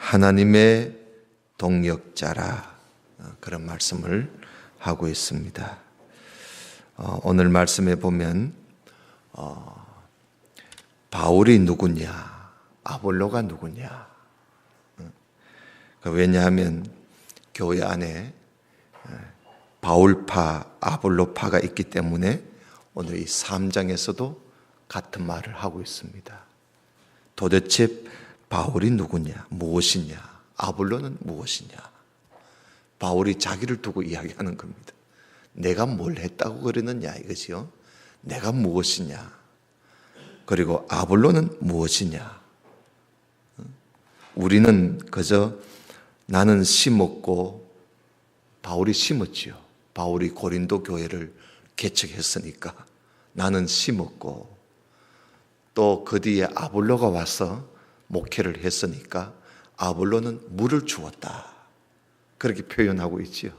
하나님의 동역자라, 그런 말씀을 하고 있습니다. 오늘 말씀에 보면 바울이 누구냐, 아볼로가 누구냐. 왜냐하면 교회 안에 바울파, 아볼로파가 있기 때문에 오늘 이 3장에서도 같은 말을 하고 있습니다. 도대체 바울이 누구냐, 무엇이냐, 아볼로는 무엇이냐. 바울이 자기를 두고 이야기하는 겁니다. 내가 뭘 했다고 그러느냐 이것이요, 내가 무엇이냐, 그리고 아볼로는 무엇이냐. 우리는 그저 나는 심었고, 바울이 심었지요. 바울이 고린도 교회를 개척했으니까 나는 심었고, 또 그 뒤에 아볼로가 와서 목회를 했으니까 아볼로는 물을 주었다, 그렇게 표현하고 있지요.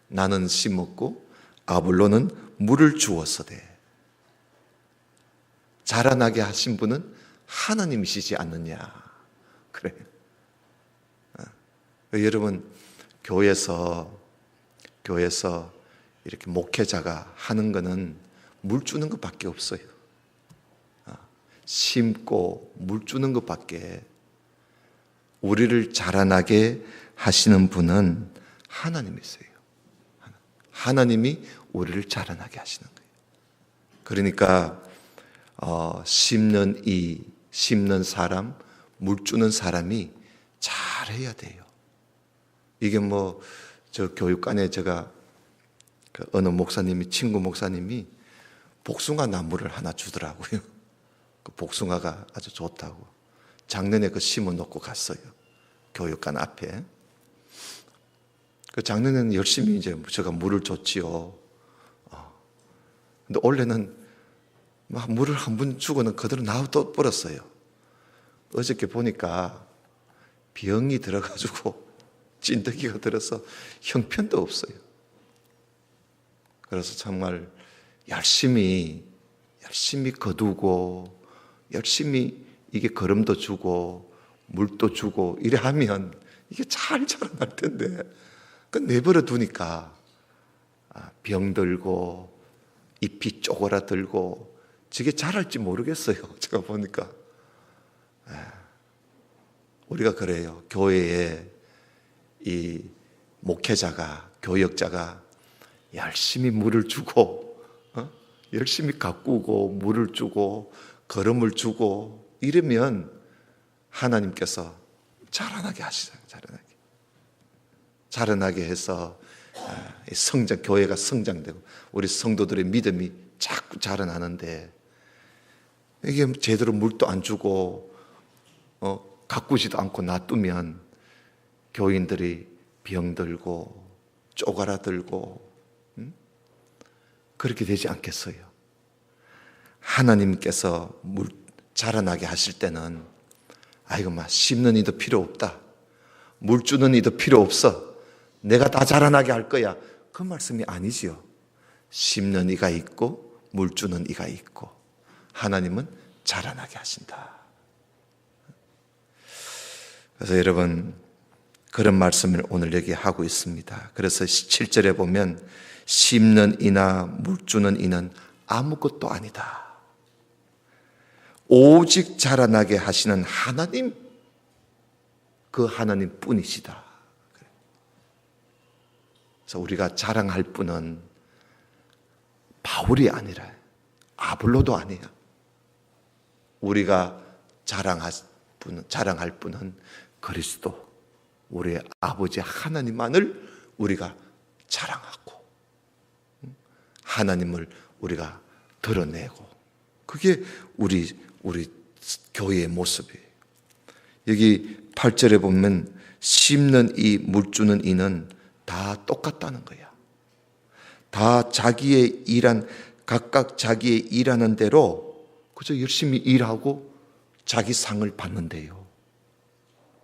나는 심었고 아볼로는 물을 주었으되 자라나게 하신 분은 하나님이시지 않느냐. 그래요. 여러분, 교회에서 이렇게 목회자가 하는 거는 물 주는 것밖에 없어요. 심고 물 주는 것밖에. 우리를 자라나게 하시는 분은 하나님이세요. 하나님이 우리를 자라나게 하시는 거예요. 그러니까 심는 사람, 물 주는 사람이 잘해야 돼요. 이게 저 교육관에 제가 어느 목사님이, 친구 목사님이 복숭아 나무를 하나 주더라고요. 그 복숭아가 아주 좋다고. 작년에 심어 놓고 갔어요. 교육관 앞에. 그 작년에는 열심히 이제 제가 물을 줬지요. 근데 올해는 막 물을 한 번 주고는 그대로 놔둬 버렸어요. 어저께 보니까 병이 들어가지고 찐득이가 들어서 형편도 없어요. 그래서 정말 열심히 거두고, 열심히 이게 거름도 주고 물도 주고 이래 하면 이게 잘 자라날 텐데, 그 내버려 두니까 병들고 잎이 쪼그라들고 저게 자랄지 모르겠어요. 제가 보니까. 우리가 그래요. 교회에 이 목회자가, 교역자가 열심히 물을 주고, 열심히 가꾸고 물을 주고 거름을 주고 이러면 하나님께서 자라나게 하시죠. 자라나게 해서 교회가 성장되고 우리 성도들의 믿음이 자꾸 자라나는데, 이게 제대로 물도 안 주고 가꾸지도 않고 놔두면 교인들이 병들고 쪼그라들고 그렇게 되지 않겠어요? 하나님께서 물 자라나게 하실 때는 심는 이도 필요 없다, 물 주는 이도 필요 없어, 내가 다 자라나게 할 거야, 그 말씀이 아니지요. 심는 이가 있고 물 주는 이가 있고 하나님은 자라나게 하신다. 그래서 여러분, 그런 말씀을 오늘 여기 하고 있습니다. 그래서 7절에 보면 심는 이나 물 주는 이는 아무것도 아니다, 오직 자라나게 하시는 하나님, 그 하나님 뿐이시다. 그래서 우리가 자랑할 분은 바울이 아니라 아볼로도 아니야. 우리가 자랑할 분은 그리스도, 우리의 아버지 하나님만을 우리가 자랑하고 하나님을 우리가 드러내고, 그게 우리 교회의 모습이에요. 여기 8절에 보면 심는 이, 물 주는 이는 다 똑같다는 거야. 다 각각 자기의 일하는 대로 그저 열심히 일하고 자기 상을 받는데요.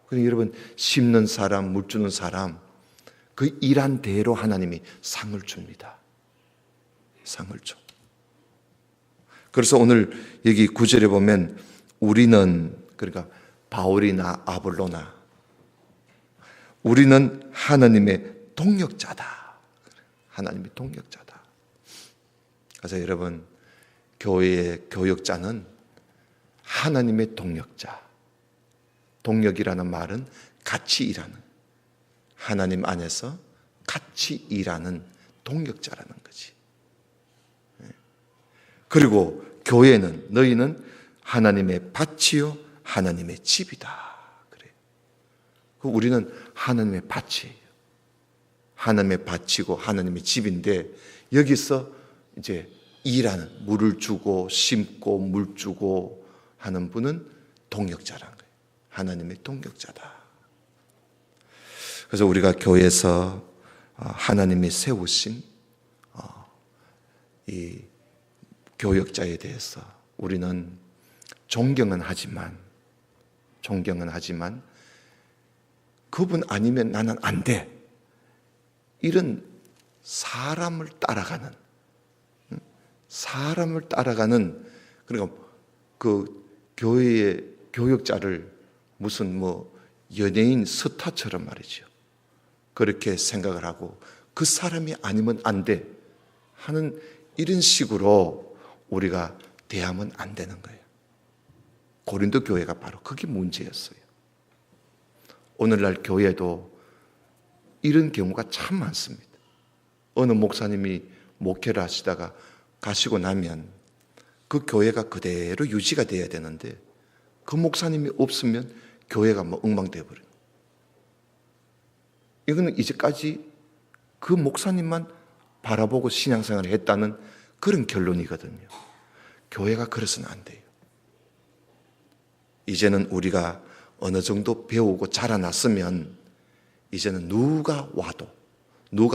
그러니까 여러분, 심는 사람, 물 주는 사람, 그 일한 대로 하나님이 상을 줍니다. 상을 줘. 그래서 오늘 여기 9절에 보면 우리는, 그러니까 바울이나 아볼로나 우리는 하나님의 동역자다. 하나님의 동역자다. 그래서 여러분, 교회의 교역자는 하나님의 동역자. 동역이라는 말은 같이 일하는, 하나님 안에서 같이 일하는 동역자라는 거지. 그리고 교회는, 너희는 하나님의 밭이요 하나님의 집이다. 그래요. 우리는 하나님의 밭이에요. 하나님의 밭이고 하나님의 집인데, 여기서 이제 일하는, 물을 주고 심고 물 주고 하는 분은 동역자라는 거예요. 하나님의 동역자다. 그래서 우리가 교회에서 하나님이 세우신 이 교역자에 대해서 우리는 존경은 하지만 그분 아니면 나는 안 돼. 이런 사람을 따라가는 그러니까 그 교회의 교역자를 무슨 연예인 스타처럼 말이죠. 그렇게 생각을 하고 그 사람이 아니면 안 돼 하는 이런 식으로 우리가 대하면 안 되는 거예요. 고린도 교회가 바로 그게 문제였어요. 오늘날 교회도 이런 경우가 참 많습니다. 어느 목사님이 목회를 하시다가 가시고 나면 그 교회가 그대로 유지가 돼야 되는데 그 목사님이 없으면 교회가 엉망되어 버려요. 이거는 이제까지 그 목사님만 바라보고 신앙생활을 했다는 그런 결론이거든요. 교회가 그래서는 안 돼요. 이제는 우리가 어느 정도 배우고 자라났으면 이제는 누가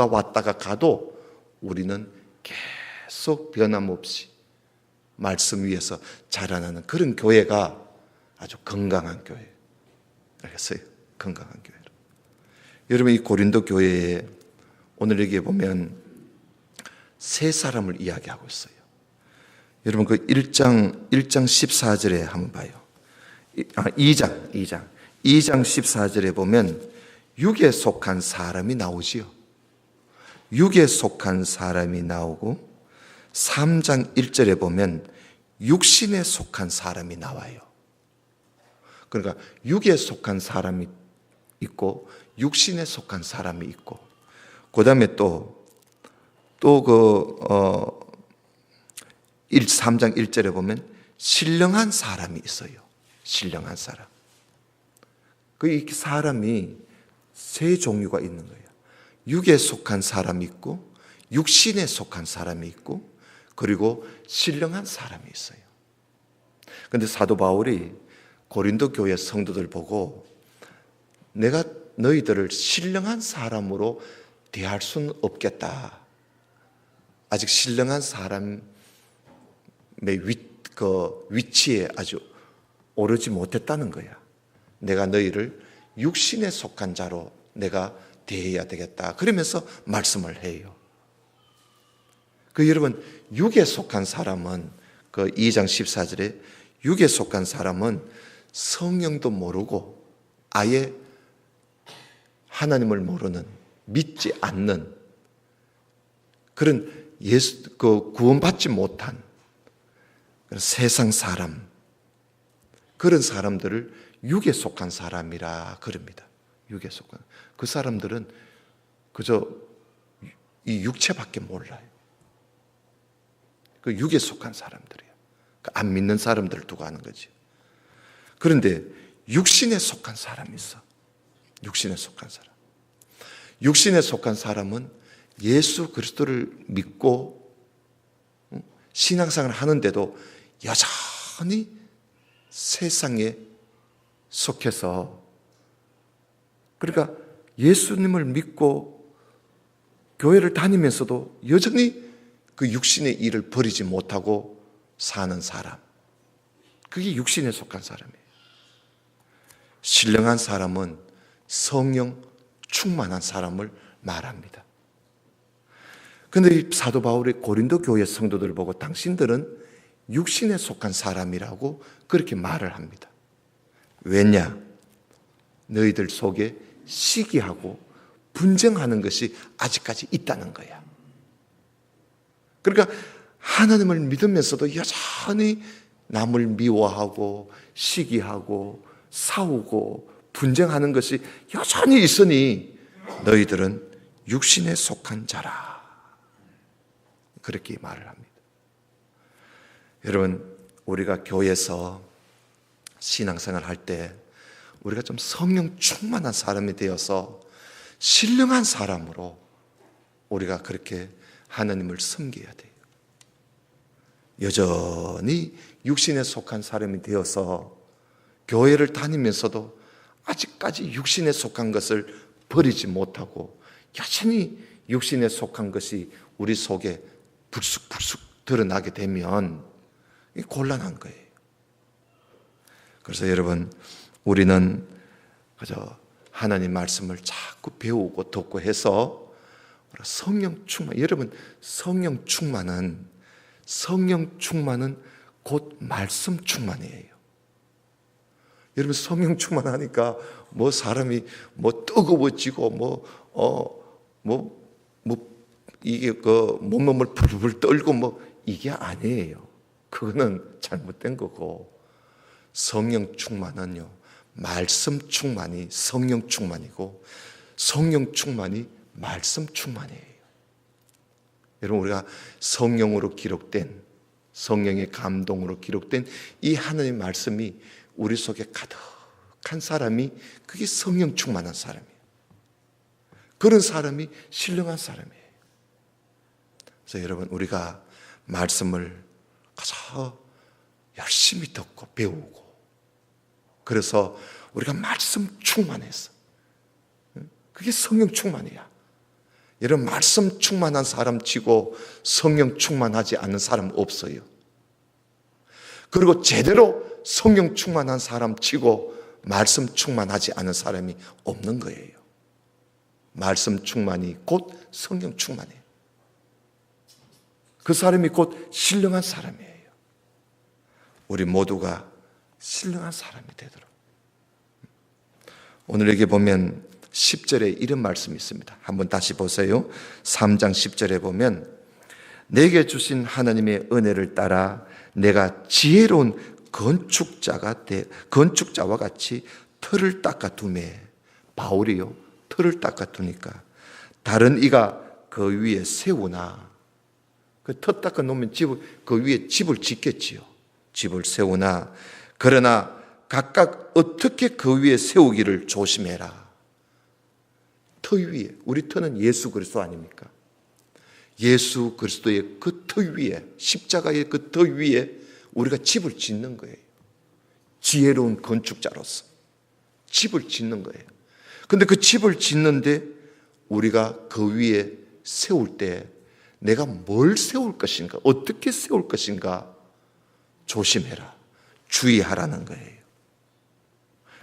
왔다가 가도 우리는 계속 변함없이 말씀 위에서 자라나는 그런 교회가 아주 건강한 교회. 알겠어요? 건강한 교회로. 여러분, 이 고린도 교회에 오늘 여기에 보면 세 사람을 이야기하고 있어요. 여러분, 그 1장 14절에 한번 봐요. 2장 14절에 보면 육에 속한 사람이 나오지요. 육에 속한 사람이 나오고 3장 1절에 보면 육신에 속한 사람이 나와요. 그러니까 육에 속한 사람이 있고 육신에 속한 사람이 있고, 그 다음에 3장 1절에 보면 신령한 사람이 있어요. 신령한 사람. 그 사람이 세 종류가 있는 거예요. 육에 속한 사람이 있고 육신에 속한 사람이 있고 그리고 신령한 사람이 있어요. 그런데 사도 바울이 고린도 교회 성도들 보고 내가 너희들을 신령한 사람으로 대할 수는 없겠다. 아직 신령한 사람의 위치에 아주 오르지 못했다는 거야. 내가 너희를 육신에 속한 자로 내가 대해야 되겠다. 그러면서 말씀을 해요. 여러분, 육에 속한 사람은 2장 14절에 육에 속한 사람은 성령도 모르고 아예 하나님을 모르는, 믿지 않는 그런 구원받지 못한 세상 사람, 그런 사람들을 육에 속한 사람이라 그럽니다. 육에 속한. 그 사람들은 그저 이 육체밖에 몰라요. 그 육에 속한 사람들이에요. 안 믿는 사람들을 두고 하는 거지. 그런데 육신에 속한 사람이 있어. 육신에 속한 사람. 육신에 속한 사람은 예수 그리스도를 믿고 신앙생활을 하는데도 여전히 세상에 속해서, 그러니까 예수님을 믿고 교회를 다니면서도 여전히 그 육신의 일을 버리지 못하고 사는 사람, 그게 육신에 속한 사람이에요. 신령한 사람은 성령 충만한 사람을 말합니다. 그런데 사도 바울이 고린도 교회 성도들을 보고 당신들은 육신에 속한 사람이라고 그렇게 말을 합니다. 왜냐? 너희들 속에 시기하고 분쟁하는 것이 아직까지 있다는 거야. 그러니까 하나님을 믿으면서도 여전히 남을 미워하고 시기하고 싸우고 분쟁하는 것이 여전히 있으니 너희들은 육신에 속한 자라. 그렇게 말을 합니다. 여러분, 우리가 교회에서 신앙생활 할 때 우리가 좀 성령 충만한 사람이 되어서 신령한 사람으로 우리가 그렇게 하나님을 섬겨야 돼요. 여전히 육신에 속한 사람이 되어서 교회를 다니면서도 아직까지 육신에 속한 것을 버리지 못하고 여전히 육신에 속한 것이 우리 속에 불쑥불쑥 드러나게 되면 곤란한 거예요. 그래서 여러분, 우리는 그저 하나님 말씀을 자꾸 배우고 듣고 해서 성령 충만, 여러분 성령 충만은 곧 말씀 충만이에요. 여러분 성령 충만하니까 뭐 사람이 뭐 뜨거워지고 이게 그 몸을 불불 떨고 뭐 이게 아니에요. 그거는 잘못된 거고, 성령 충만은요, 말씀 충만이 성령 충만이고 성령 충만이 말씀 충만이에요. 여러분, 우리가 성령으로 기록된, 성령의 감동으로 기록된 이 하나님의 말씀이 우리 속에 가득한 사람이, 그게 성령 충만한 사람이에요. 그런 사람이 신령한 사람이에요. 그래서 여러분, 우리가 말씀을 가서 열심히 듣고 배우고, 그래서 우리가 말씀 충만해서, 그게 성령 충만이야. 여러분, 말씀 충만한 사람 치고 성령 충만하지 않은 사람 없어요. 그리고 제대로 성령 충만한 사람 치고 말씀 충만하지 않은 사람이 없는 거예요. 말씀 충만이 곧 성령 충만이에요. 그 사람이 곧 신령한 사람이에요. 우리 모두가 신령한 사람이 되도록. 오늘 여기 보면 10절에 이런 말씀이 있습니다. 한번 다시 보세요. 3장 10절에 보면, 내게 주신 하나님의 은혜를 따라 내가 지혜로운 건축자와 같이 틀을 닦아두매. 바울이요, 틀을 닦아두니까 다른 이가 그 위에 세우나, 그 터 닦아놓으면 그 위에 집을 짓겠지요. 집을 세우나 그러나 각각 어떻게 그 위에 세우기를 조심해라. 터 위에, 우리 터는 예수 그리스도 아닙니까? 예수 그리스도의 그 터 위에, 십자가의 그 터 위에 우리가 집을 짓는 거예요. 지혜로운 건축자로서 집을 짓는 거예요. 근데 그 집을 짓는데 우리가 그 위에 세울 때 내가 뭘 세울 것인가, 어떻게 세울 것인가 조심해라, 주의하라는 거예요.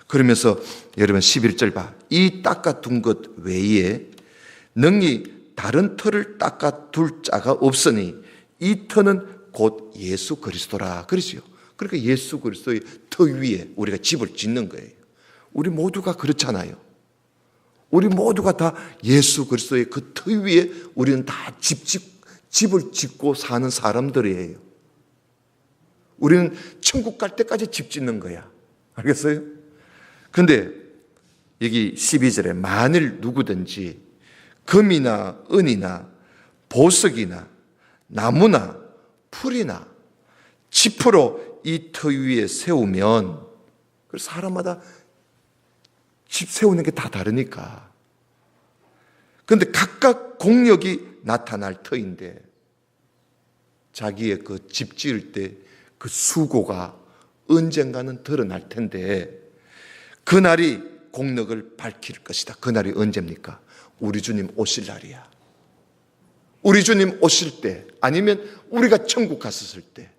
그러면서 여러분 11절 봐. 이 닦아둔 것 외에 능히 다른 터를 닦아둘 자가 없으니 이 터는 곧 예수 그리스도라. 그러지요. 그러니까 예수 그리스도의 터 위에 우리가 집을 짓는 거예요. 우리 모두가 그렇잖아요. 우리 모두가 다 예수 그리스도의 그 터 위에 우리는 다 집을 짓고 사는 사람들이에요. 우리는 천국 갈 때까지 집 짓는 거야. 알겠어요? 근데 여기 12절에 만일 누구든지 금이나 은이나 보석이나 나무나 풀이나 짚으로 이 터 위에 세우면, 사람마다 집 세우는 게 다 다르니까. 그런데 각각 공력이 나타날 터인데 자기의 그 집 지을 때 그 수고가 언젠가는 드러날 텐데 그날이 공력을 밝힐 것이다. 그날이 언제입니까? 우리 주님 오실 날이야. 우리 주님 오실 때, 아니면 우리가 천국 갔었을 때,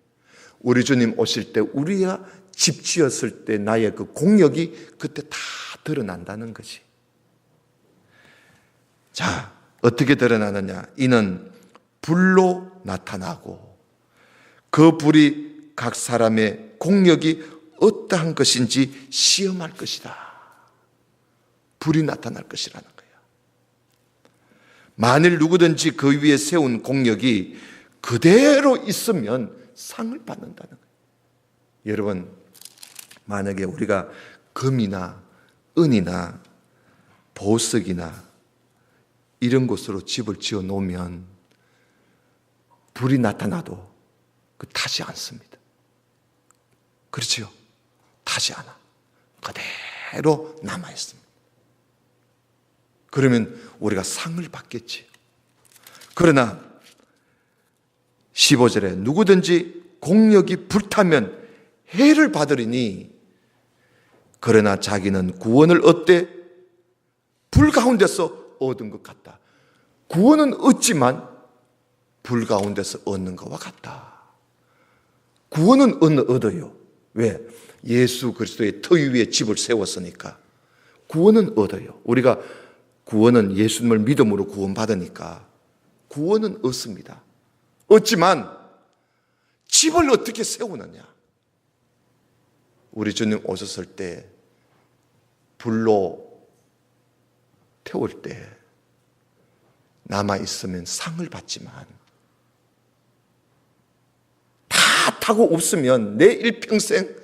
우리 주님 오실 때 우리가 집 지었을 때 나의 그 공력이 그때 다 드러난다는 것이. 자, 어떻게 드러나느냐? 이는 불로 나타나고 그 불이 각 사람의 공력이 어떠한 것인지 시험할 것이다. 불이 나타날 것이라는 거예요. 만일 누구든지 그 위에 세운 공력이 그대로 있으면 상을 받는다는 거예요. 여러분, 만약에 우리가 금이나 은이나 보석이나 이런 곳으로 집을 지어 놓으면 불이 나타나도 타지 않습니다. 그렇지요? 타지 않아. 그대로 남아 있습니다. 그러면 우리가 상을 받겠지. 그러나 15절에 누구든지 공력이 불타면 해를 받으리니 그러나 자기는 구원을 얻되 불 가운데서 얻은 것 같다. 구원은 얻지만 불 가운데서 얻는 것과 같다. 구원은 얻어요. 왜? 예수 그리스도의 터 위에 집을 세웠으니까 구원은 얻어요. 우리가 구원은 예수님을 믿음으로 구원받으니까 구원은 얻습니다. 얻지만 집을 어떻게 세우느냐? 우리 주님 오셨을 때 불로 태울 때 남아있으면 상을 받지만 다 타고 없으면 내 일평생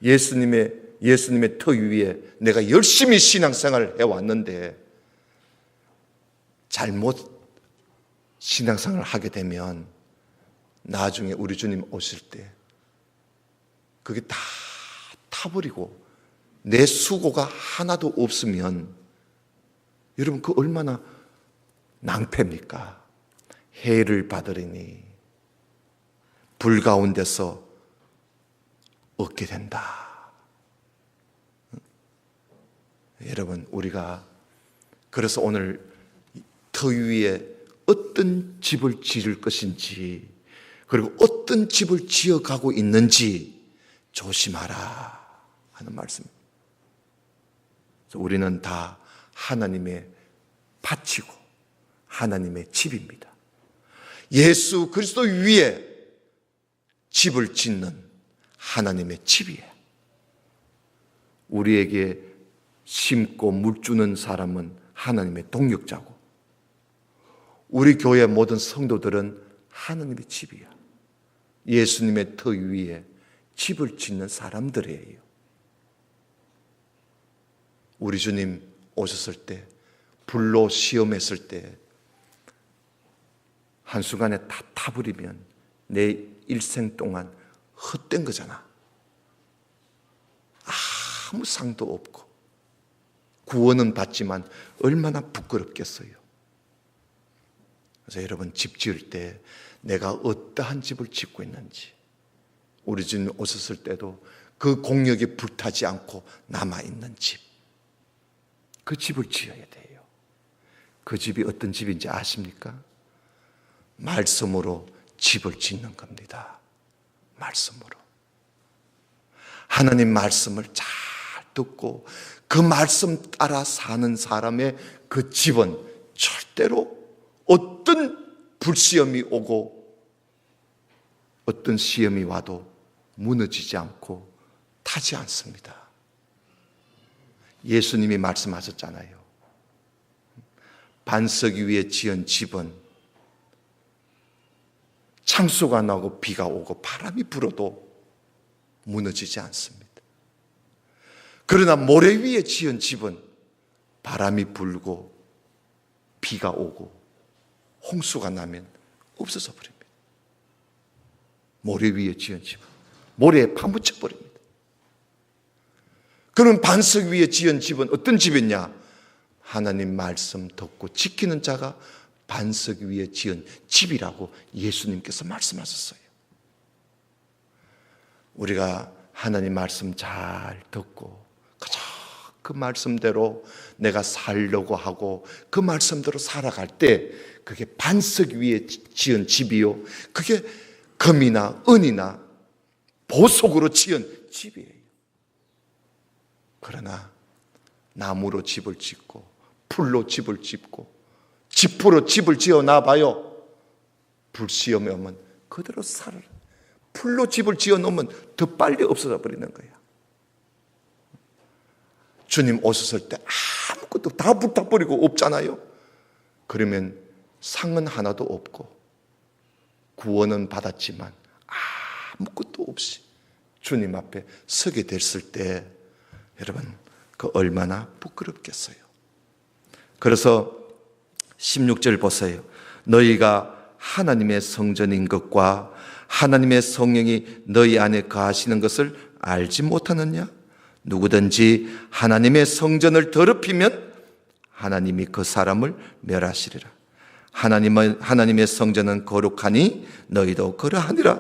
예수님의 터 위에 내가 열심히 신앙생활을 해왔는데 잘못 신앙생활을 하게 되면 나중에 우리 주님 오실 때 그게 다 타버리고 내 수고가 하나도 없으면 여러분 그 얼마나 낭패입니까? 해를 받으리니 불 가운데서 얻게 된다. 여러분, 우리가 그래서 오늘 터 위에 어떤 집을 지을 것인지 그리고 어떤 집을 지어가고 있는지 조심하라 하는 말씀입니다. 우리는 다 하나님의 밭이고 하나님의 집입니다. 예수 그리스도 위에 집을 짓는 하나님의 집이에요. 우리에게 심고 물 주는 사람은 하나님의 동역자고 우리 교회 모든 성도들은 하나님의 집이야. 예수님의 터 위에 집을 짓는 사람들이에요. 우리 주님 오셨을 때 불로 시험했을 때 한순간에 다 타버리면 내 일생 동안 헛된 거잖아. 아무 상도 없고 구원은 받지만 얼마나 부끄럽겠어요. 그래서 여러분 집 지을 때 내가 어떠한 집을 짓고 있는지 우리 주님 오셨을 때도 그 공력이 불타지 않고 남아있는 집, 그 집을 지어야 돼요. 그 집이 어떤 집인지 아십니까? 말씀으로 집을 짓는 겁니다. 말씀으로. 하나님 말씀을 잘 듣고 그 말씀 따라 사는 사람의 그 집은 절대로 어떤 불시험이 오고 어떤 시험이 와도 무너지지 않고 타지 않습니다. 예수님이 말씀하셨잖아요. 반석 위에 지은 집은 창수가 나고 비가 오고 바람이 불어도 무너지지 않습니다. 그러나 모래 위에 지은 집은 바람이 불고 비가 오고 홍수가 나면 없어져 버립니다. 모래 위에 지은 집은 모래에 파묻혀 버립니다. 그런 반석 위에 지은 집은 어떤 집이냐? 하나님 말씀 듣고 지키는 자가 반석 위에 지은 집이라고 예수님께서 말씀하셨어요. 우리가 하나님 말씀 잘 듣고 그저 그 말씀대로 내가 살려고 하고 그 말씀대로 살아갈 때 그게 반석 위에 지은 집이요, 그게 금이나 은이나 보석으로 지은 집이에요. 그러나 나무로 집을 짓고 풀로 집을 짓고 지푸로 집을 지어놔봐요. 불시험이 오면 그대로 살아요. 풀로 집을 지어놓으면 더 빨리 없어져 버리는 거야. 주님 오셨을 때 아무것도 것도 다 불타버리고 없잖아요. 그러면 상은 하나도 없고 구원은 받았지만 아무것도 없이 주님 앞에 서게 됐을 때 여러분 그 얼마나 부끄럽겠어요. 그래서 16절 보세요. 너희가 하나님의 성전인 것과 하나님의 성령이 너희 안에 거하시는 것을 알지 못하느냐? 누구든지 하나님의 성전을 더럽히면 하나님이 그 사람을 멸하시리라. 하나님의 성전은 거룩하니 너희도 그러하니라.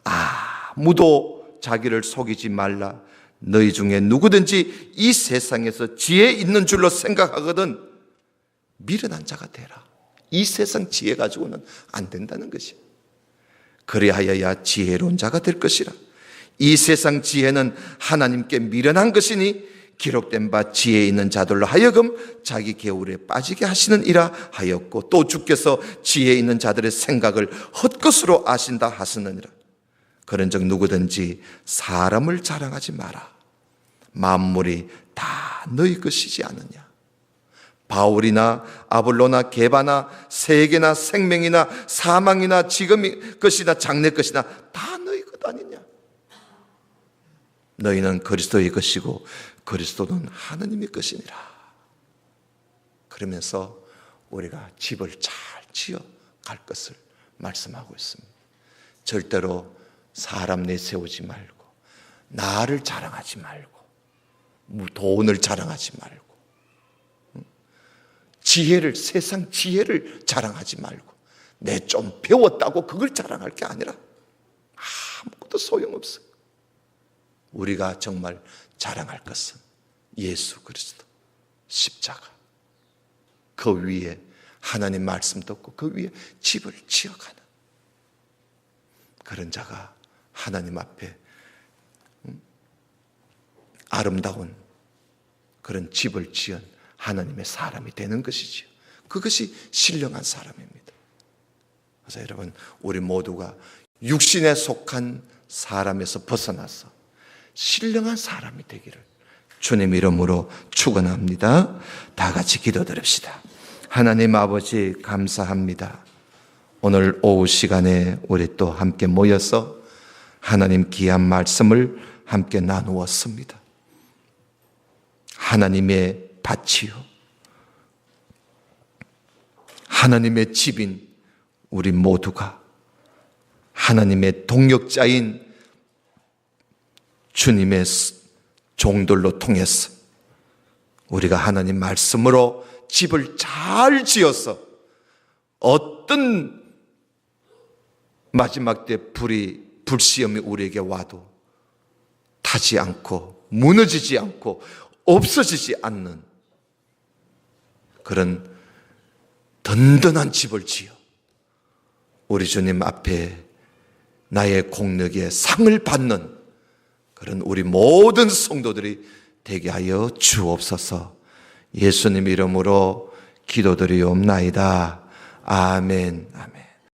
아무도 자기를 속이지 말라. 너희 중에 누구든지 이 세상에서 지혜 있는 줄로 생각하거든 미련한 자가 되라. 이 세상 지혜 가지고는 안 된다는 것이야. 그리하여야 지혜로운 자가 될 것이라. 이 세상 지혜는 하나님께 미련한 것이니 기록된 바 지혜 있는 자들로 하여금 자기 개울에 빠지게 하시느니라 하였고, 또 주께서 지혜 있는 자들의 생각을 헛것으로 아신다 하시느니라. 그런즉 누구든지 사람을 자랑하지 마라. 만물이 다 너희 것이지 않느냐. 바울이나 아볼로나 게바나 세계나 생명이나 사망이나 지금의 것이나 장래 것이나 다 너희 것 아니냐. 너희는 그리스도의 것이고 그리스도는 하느님의 것이니라. 그러면서 우리가 집을 잘 지어 갈 것을 말씀하고 있습니다. 절대로 사람 내세우지 말고, 나를 자랑하지 말고, 돈을 자랑하지 말고, 지혜를, 세상 지혜를 자랑하지 말고, 내 좀 배웠다고 그걸 자랑할 게 아니라 아무것도 소용없어. 우리가 정말 자랑할 것은 예수 그리스도, 십자가, 그 위에 하나님 말씀 듣고 그 위에 집을 지어가는 그런 자가 하나님 앞에 아름다운 그런 집을 지은 하나님의 사람이 되는 것이지요. 그것이 신령한 사람입니다. 그래서 여러분, 우리 모두가 육신에 속한 사람에서 벗어나서 신령한 사람이 되기를 주님 이름으로 축원합니다. 다 같이 기도드립시다. 하나님 아버지, 감사합니다. 오늘 오후 시간에 우리 또 함께 모여서 하나님 귀한 말씀을 함께 나누었습니다. 하나님의 밭이요, 하나님의 집인 우리 모두가 하나님의 동역자인 주님의 종들로 통해서 우리가 하나님 말씀으로 집을 잘 지어서 어떤 마지막 때 불시험이 우리에게 와도 타지 않고 무너지지 않고 없어지지 않는 그런 든든한 집을 지어 우리 주님 앞에 나의 공력에 상을 받는 그런 우리 모든 성도들이 되게 하여 주옵소서. 예수님 이름으로 기도드리옵나이다. 아멘. 아멘.